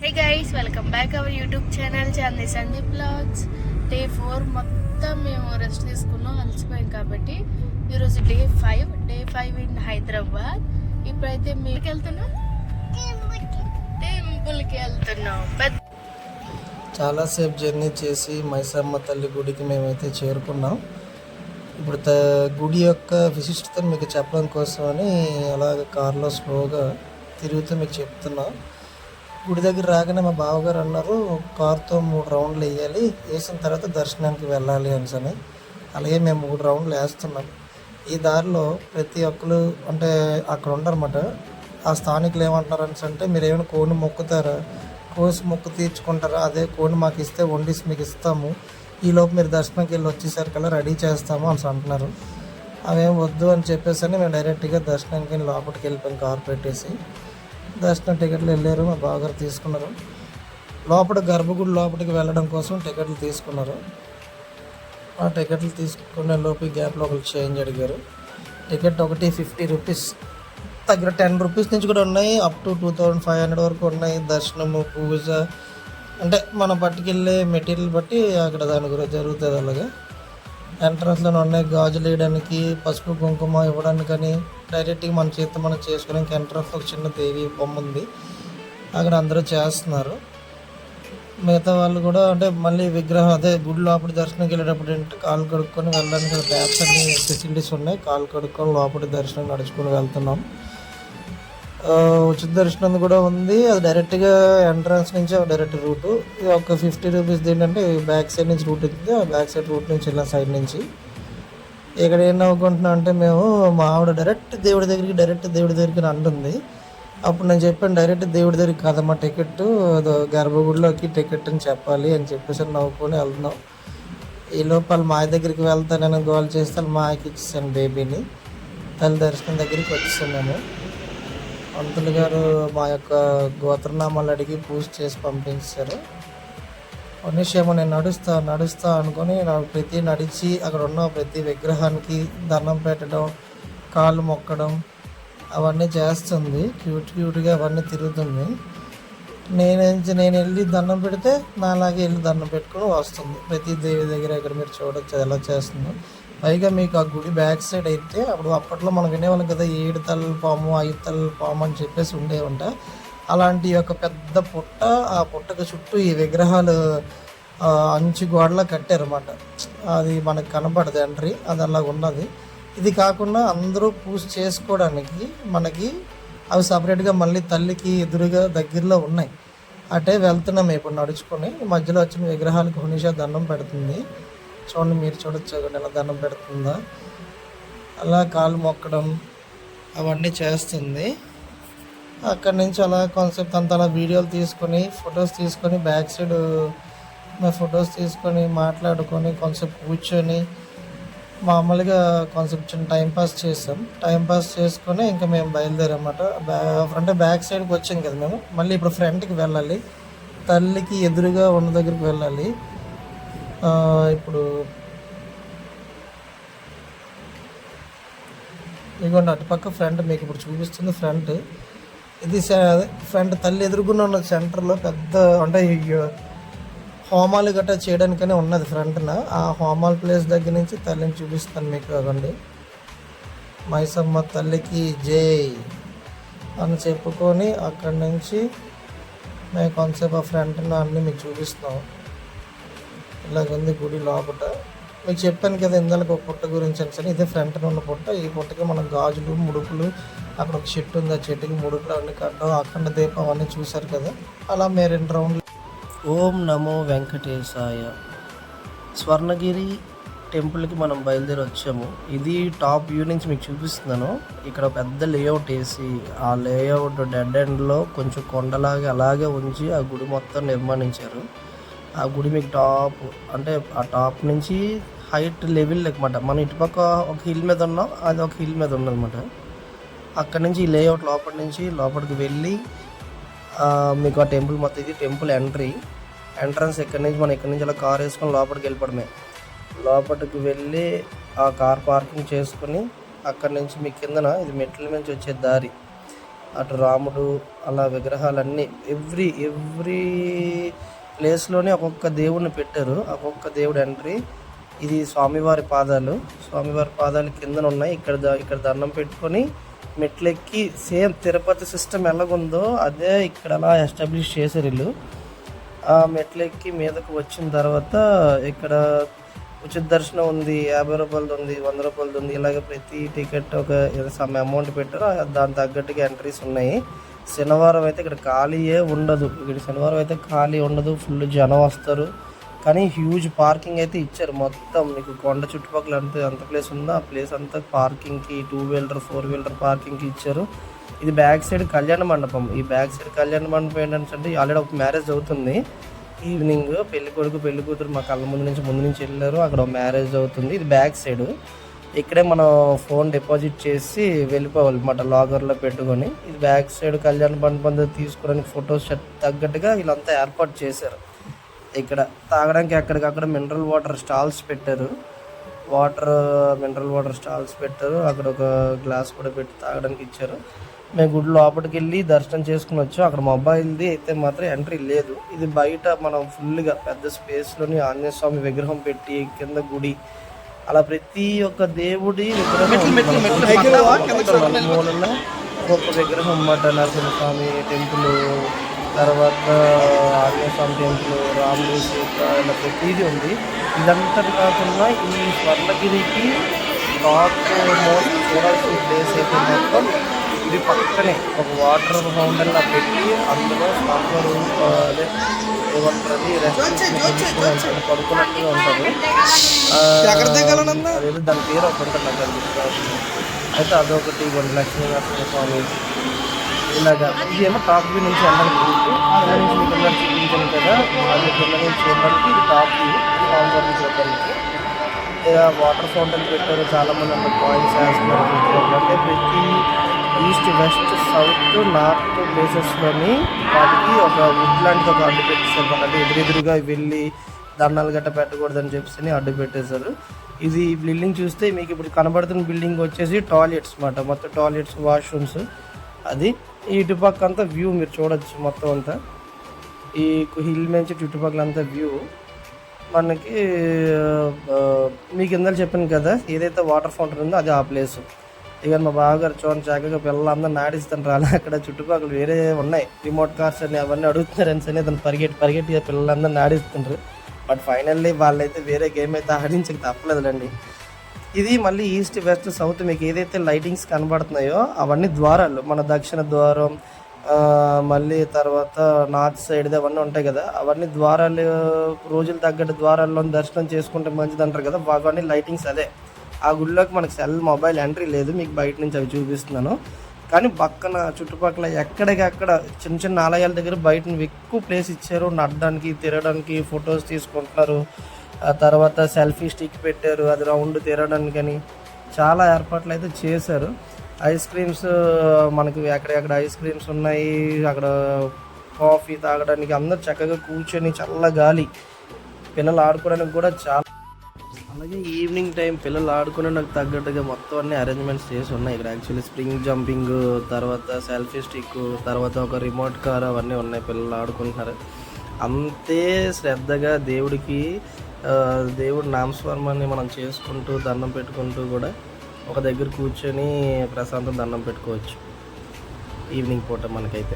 Hey guys, welcome back our YouTube channel Chandi Sandeep vlogs. Day 4 మొత్తం మేము rest తీసుకున్నాం, అలసిపోయాం కాబట్టి ఈరోజు డే 5 ఇన్ హైదరాబాద్. ఇప్పుడైతే మీకు వెళ్తున్నాం, టెంపుల్కి వెళ్తున్నాం. చాలాసేపు జర్నీ చేసి మైసమ్మ తల్లి గుడికి మేమైతే చేరుకున్నాం. ఇప్పుడు గుడి యొక్క విశిష్టతను మీకు చెప్పడం కోసమని అలాగ కారులో స్లోగా తిరుగుతూ మీకు చెప్తున్నా. గుడి దగ్గర రాగానే మా బావగారు అన్నారు, కారుతో 3 రౌండ్లు వేయాలి, వేసిన తర్వాత దర్శనానికి వెళ్ళాలి అని. అలాగే మేము 3 రౌండ్లు వేస్తున్నాం. ఈ దారిలో ప్రతి ఒక్కరు అంటే అక్కడ ఉంటారన్నమాట. ఆ స్థానికులు ఏమంటున్నారు అంటే, మీరు ఏమైనా కోడిని మొక్కుతారా, కోసి మొక్కు తీర్చుకుంటారా, అదే కోడిని మాకు ఇస్తే వండిసి మీకు ఇస్తాము, ఈలోపు మీరు దర్శనంకి వెళ్ళి వచ్చేసరికి కల్లా రెడీ చేస్తాము అని అంటున్నారు. అవేం వద్దు అని చెప్పేసి మేము డైరెక్ట్గా దర్శనానికి వెళ్ళి లోపలికి వెళ్ళిపోయాం. కారు పెట్టేసి దర్శనం టికెట్లు వెళ్ళారు, మా బావగారు తీసుకున్నారు. లోపల గర్భగుడి లోపలికి వెళ్ళడం కోసం టికెట్లు తీసుకున్నారు. ఆ టికెట్లు తీసుకునే లోపు గ్యాప్లో ఒకరికి చేంజ్ అడిగారు. టికెట్ ఒకటి 50 రూపీస్, దగ్గర 10 రూపీస్ నుంచి కూడా ఉన్నాయి, అప్ టు 2500 వరకు ఉన్నాయి. దర్శనము, పూజ అంటే మనం పట్టుకెళ్ళే మెటీరియల్ బట్టి అక్కడ దాని గురించి జరుగుతుంది. అలాగే ఎంట్రన్స్లో ఉన్నాయి గాజులు వేయడానికి, పసుపు కుంకుమ ఇవ్వడానికి, కానీ డైరెక్ట్గా మన చేతితో మనం చేసుకోవడానికి ఎంట్రన్స్లో ఒక చిన్న దేవి బొమ్మ ఉంది, అక్కడ అందరూ చేస్తున్నారు. మిగతా వాళ్ళు కూడా అంటే మళ్ళీ విగ్రహం అదే గుడి లోపలి దర్శనంకి వెళ్ళేటప్పుడు ఏంటంటే కాలు కడుక్కొని వెళ్ళడానికి ట్యాప్స్ అన్ని ఫెసిలిటీస్ ఉన్నాయి. కాలు కడుక్కొని లోపలి దర్శనం నడుచుకొని వెళ్తున్నాం. ఉచిత దర్శనం కూడా ఉంది, అది డైరెక్ట్గా ఎంట్రన్స్ నుంచి డైరెక్ట్ రూటు. ఇది ఒక 50 రూపీస్ ఏంటంటే బ్యాక్ సైడ్ నుంచి రూట్ ఉంది, ఆ బ్యాక్ సైడ్ రూట్ నుంచి వెళ్ళిన సైడ్ నుంచి. ఇక్కడ ఏం నవ్వుకుంటున్నాం అంటే, మేము మా ఆవిడ డైరెక్ట్ దేవుడి దగ్గరికి అంటుంది. అప్పుడు నేను చెప్పాను, డైరెక్ట్ దేవుడి దగ్గరికి కాదమ్మా టికెట్, గర్భగుడిలోకి టికెట్ అని చెప్పాలి అని చెప్పేసి నవ్వుకొని వెళ్తున్నాం. ఈ లోపల మాయ దగ్గరికి వెళ్తానని గోల్ చేస్తే మాయకి ఇచ్చేసాను బేబీని. తల్లి దర్శనం దగ్గరికి వచ్చేసాను. మేము పంతులు గారు మా యొక్క గోత్రనామాలు అడిగి పూజ చేసి పంపించారు. మనిషేమో నేను నడుస్తా అనుకొని ప్రతి నడిచి అక్కడ ఉన్న ప్రతి విగ్రహానికి దండం పెట్టడం, కాళ్ళు మొక్కడం అవన్నీ చేస్తుంది. క్యూట్గా అవన్నీ తిరుగుతుంది. నేను వెళ్ళి దండం పెడితే నాలాగే వెళ్ళి దండం పెట్టుకుని వస్తుంది. ప్రతి దేవి దగ్గర ఇక్కడ మీరు చూడొచ్చు ఎలా చేస్తుందో. పైగా మీకు ఆ గుడి బ్యాక్ సైడ్ అయితే అప్పట్లో మనం వినేవాళ్ళం కదా, 7 తలల పాము, 5 తలల పాము అని చెప్పేసి ఉండేవంట. అలాంటి ఒక పెద్ద పుట్ట, ఆ పుట్టకు చుట్టూ ఈ విగ్రహాలు అంచు గోడలా కట్టారన్నమాట. అది మనకు కనపడదు ఎంట్రీ, అది అలా ఉన్నది. ఇది కాకుండా అందరూ పూజ చేసుకోవడానికి మనకి అవి సపరేట్గా మళ్ళీ తల్లికి ఎదురుగా దగ్గరలో ఉన్నాయి. అటే వెళ్తున్నాం ఇప్పుడు నడుచుకొని. మధ్యలో వచ్చిన విగ్రహాలకు హునిషా దండం పెడుతుంది. చూడండి, మీరు చూడొచ్చు ఎలా దండం పెడుతుందా. అలా కాలు మొక్కడం అవన్నీ చేస్తుంది. అక్కడి నుంచి అలా కాన్సెప్ట్ అంతా అలా వీడియోలు తీసుకొని ఫొటోస్ తీసుకొని బ్యాక్ సైడ్ ఫొటోస్ తీసుకొని మాట్లాడుకొని కాన్సెప్ట్ కూర్చొని మామూలుగా కాన్సెప్ట్ చిన్న టైంపాస్ చేసాం. టైంపాస్ చేసుకొని ఇంకా మేము బయలుదేరమాట. అంటే బ్యాక్ సైడ్కి వచ్చాం కదా మేము, మళ్ళీ ఇప్పుడు ఫ్రంట్కి వెళ్ళాలి, తల్లికి ఎదురుగా ఉన్న దగ్గరికి వెళ్ళాలి. ఇప్పుడు ఇదిగోండి అటుపక్క ఫ్రంట్ మీకు ఇప్పుడు చూపిస్తుంది. ఫ్రంట్ ఇది ఫ్రంట్ తల్లి ఎదురుగున్న ఉన్న సెంటర్లో పెద్ద అంటే హోమాలు గట్రా చేయడానికనే ఉన్నది ఫ్రంట్న. ఆ హోమాల ప్లేస్ దగ్గర నుంచి తల్లిని చూపిస్తాను మీకు. అవ్వండి, మైసమ్మ తల్లికి జై అని చెప్పుకొని అక్కడి నుంచి మేము కొంతసేపు ఆ ఫ్రంట్న అన్నీ మీకు చూపిస్తున్నాం. ఇలాగుంది గుడి లోపల. మీకు చెప్పాను కదా ఇందాక ఒక పుట్ట గురించి అని. ఇదే ఫ్రంట్ ఉన్న పుట్ట. ఈ పుట్టకి మనం గాజులు, ముడుపులు, అక్కడ ఒక చెట్టు ఉంది, ఆ చెట్టుకి ముడుపులు అవన్నీ కట్టడం, అఖండ దీపం అవన్నీ చూశారు కదా. అలా మేము 2 రౌండ్లు. ఓం నమో వెంకటేశాయ. స్వర్ణగిరి టెంపుల్కి మనం బయలుదేరి వచ్చాము. ఇది టాప్ వ్యూ నుంచి మీకు చూపిస్తున్నాను. ఇక్కడ పెద్ద లేఅవుట్ వేసి ఆ లేఅవుట్ డెడ్ ఎండ్లో కొంచెం కొండలాగా అలాగే ఉంచి ఆ గుడి మొత్తం నిర్మాణించారు. ఆ గుడి మీకు టాప్ అంటే ఆ టాప్ నుంచి హైట్ లెవెల్ అనమాట. మనం ఇటుపక్క ఒక హిల్ మీద ఉన్నాం, అది ఒక హిల్ మీద ఉన్నదన్నమాట. అక్కడి నుంచి ఈ లేఅవుట్ లోపల నుంచి లోపలికి వెళ్ళి మీకు ఆ టెంపుల్ మొత్తం. ఇది టెంపుల్ ఎంట్రన్స్. ఇక్కడి నుంచి అలా కార్ వేసుకొని లోపలికి వెళ్ళిపోవడమే. లోపలికి వెళ్ళి ఆ కార్ పార్కింగ్ చేసుకుని అక్కడి నుంచి మీ కిందన ఇది మెట్ల నుంచి వచ్చే దారి. అటు రాముడు అలా విగ్రహాలన్నీ ఎవ్రీ ప్లేస్లోనే ఒక్కొక్క దేవుడిని పెట్టారు, ఒక్కొక్క దేవుడు ఎంట్రీ. ఇది స్వామివారి పాదాలు కిందన ఉన్నాయి. ఇక్కడ దండం పెట్టుకొని మెట్లెక్కి సేమ్ తిరుపతి సిస్టమ్ ఎలాగుందో అదే ఇక్కడ అలా ఎస్టాబ్లిష్ చేశారు వీళ్ళు. ఆ మెట్లెక్కి మీదకు వచ్చిన తర్వాత ఇక్కడ ఉచిత దర్శనం ఉంది, 50 రూపాయలది ఉంది, 100 రూపాయలది ఉంది. ఇలాగ ప్రతి టికెట్ ఒక సమ్ అమౌంట్ పెట్టారు, దాని తగ్గట్టుగా ఎంట్రీస్ ఉన్నాయి. శనివారం అయితే ఇక్కడ ఖాళీయే ఉండదు, ఫుల్ జనం వస్తారు. కానీ హ్యూజ్ పార్కింగ్ అయితే ఇచ్చారు. మొత్తం మీకు కొండ చుట్టుపక్కల ఎంత ప్లేస్ ఉందో ఆ ప్లేస్ అంతా పార్కింగ్కి 2 వీలర్ 4 వీలర్ పార్కింగ్కి ఇచ్చారు. ఇది బ్యాక్ సైడ్ కళ్యాణ మండపం. ఈ బ్యాక్ సైడ్ కళ్యాణ మండపం ఏంటంటే ఆల్రెడీ ఒక మ్యారేజ్ అవుతుంది. ఈవినింగ్ పెళ్లి కొడుకు పెళ్లి కూతురు మా కళ్ళ ముందు నుంచి వెళ్ళారు. అక్కడ మ్యారేజ్ అవుతుంది. ఇది బ్యాక్ సైడ్. ఇక్కడే మనం ఫోన్ డిపాజిట్ చేసి వెళ్ళిపోవాలి అన్నమాట, లాగర్లో పెట్టుకొని. ఇది బ్యాక్ సైడ్ కళ్యాణ మండపం తీసుకోవడానికి ఫొటోస్ తగ్గట్టుగా వీళ్ళంతా ఏర్పాటు చేశారు. ఇక్కడ తాగడానికి ఎక్కడికక్కడ మినరల్ వాటర్ స్టాల్స్ పెట్టారు. మినరల్ వాటర్ స్టాల్స్ పెట్టారు. అక్కడ ఒక గ్లాస్ కూడా పెట్టి తాగడానికి ఇచ్చారు. మేము గుడి లోపలికి వెళ్ళి దర్శనం చేసుకుని వచ్చాం. అక్కడ మొబైల్ది అయితే మాత్రం ఎంట్రీ లేదు. ఇది బయట మనం ఫుల్గా పెద్ద స్పేస్లోని ఆంజనేయ స్వామి విగ్రహం పెట్టి కింద గుడి అలా ప్రతి ఒక్క దేవుడి విగ్రహం మూలన ఒక్కొక్క విగ్రహం అన్నమాట. నరసింహస్వామి టెంపుల్, తర్వాత ఆంజనేయ స్వామి టెంపుల్, రాముడు సీత, ఇలా ప్రతిదీ ఉంది. ఇదంతా కాకుండా ఈ స్వర్ణగిరికి టాప్ మోస్ట్ చూడాల్సిన ప్లేస్ అయితే మొత్తం ఇది పక్కనే ఒక వాటర్ ఫౌంటైన్లా పెట్టి అందులో స్వామివారు అదే ఏమంటారు రెస్ట్ పడుకున్నట్టుగా ఉంటుంది. అదేదో దాని పేరు ఒకటి ఉంటుంది నాకు అది. అయితే అదొకటి లక్ష్మీ నరసింహస్వామి ఇలాగా. ఇది ఏమో టాప్ వ్యూ నుంచి వెళ్ళడానికి కింద నుంచి మీకు అందరూ చూపించాను కదా, అది కింద నుంచి చూడడానికి ఇది టాప్ వ్యూ స్వామివారిని చూడడానికి. ఇలా వాటర్ ఫౌంటైన్ పెట్టారు. చాలామంది అందులో కాయిన్స్ వేస్తున్నారు. అంటే ప్రతి ఈస్ట్ వెస్ట్ సౌత్ నార్త్ ప్లేసెస్లోని వాటికి ఒక వుడ్ లాంటిది ఒక అడ్డు పెట్టేశారు. అంటే ఎదురుగా వెళ్ళి దండాలు గట్ట పెట్టకూడదని చెప్పేసి అడ్డు పెట్టేశారు. ఇది బిల్డింగ్ చూస్తే మీకు ఇప్పుడు కనబడుతున్న బిల్డింగ్ వచ్చేసి టాయిలెట్స్ అన్నమాట. మొత్తం టాయిలెట్స్, వాష్రూమ్స్. అది ఈ ఇటుపక్క అంతా వ్యూ మీరు చూడొచ్చు. మొత్తం అంతా ఈ హిల్ నుంచి చుట్టుపక్కల అంతా వ్యూ మనకి. మీకు ఇందాక చెప్పాను కదా, ఏదైతే వాటర్ ఫౌంటైన్ ఉందో అది ఆ ప్లేస్. ఇక మా బావగారు చూడండి చక్కగా పిల్లలందరూ నాడిస్తాను రాలే. అక్కడ చుట్టుపక్కల వేరే ఉన్నాయి రిమోట్ కార్స్ అని అవన్నీ అడుగుతున్నారు అని అతను పరిగెట్టి పిల్లలందరూ నాడిస్తుంటారు. బట్ ఫైనల్లీ వాళ్ళైతే వేరే గేమ్ అయితే ఆడించక తప్పలేదులేండి. ఇది మళ్ళీ ఈస్ట్ వెస్ట్ సౌత్ మీకు ఏదైతే లైటింగ్స్ కనబడుతున్నాయో అవన్నీ ద్వారాలు. మన దక్షిణ ద్వారం, మళ్ళీ తర్వాత నార్త్ సైడ్ది అవన్నీ ఉంటాయి కదా, అవన్నీ ద్వారాలు. రోజులు తగ్గట్టు ద్వారాల్లో దర్శనం చేసుకుంటే మంచిది అంటారు కదా, అవన్నీ లైటింగ్స్ అదే. ఆ గుడిలోకి మనకి మొబైల్ ఎంట్రీ లేదు, మీకు బయట నుంచి అవి చూపిస్తున్నాను. కానీ పక్కన చుట్టుపక్కల ఎక్కడికక్కడ చిన్న ఆలయాల దగ్గర బయట ఎక్కువ ప్లేస్ ఇచ్చారు. నడడానికి, తిరగడానికి, ఫొటోస్ తీసుకుంటున్నారు. ఆ తర్వాత సెల్ఫీ స్టిక్ పెట్టారు, అది రౌండ్ తిరగడానికి అని చాలా ఏర్పాట్లు అయితే చేశారు. ఐస్ క్రీమ్స్ మనకి ఎక్కడెక్కడ ఐస్ క్రీమ్స్ ఉన్నాయి. అక్కడ కాఫీ తాగడానికి అందరు చక్కగా కూర్చొని చల్ల గాలి, పిల్లలు ఆడుకోవడానికి కూడా చాలా. అలాగే ఈవినింగ్ టైం పిల్లలు ఆడుకోవడానికి తగ్గట్టుగా మొత్తం అన్ని అరేంజ్మెంట్స్ చేసి ఉన్నాయి ఇక్కడ. యాక్చువల్లీ స్ప్రింగ్ జంపింగ్, తర్వాత సెల్ఫీ స్టిక్, తర్వాత ఒక రిమోట్ కార్ అవన్నీ ఉన్నాయి. పిల్లలు ఆడుకుంటున్నారు. అంతే శ్రద్ధగా దేవుడి నామస్మరణని మనం చేసుకుంటూ దండం పెట్టుకుంటూ కూడా ఒక దగ్గర కూర్చొని ప్రశాంతం దండం పెట్టుకోవచ్చు ఈవినింగ్ పూట మనకైతే.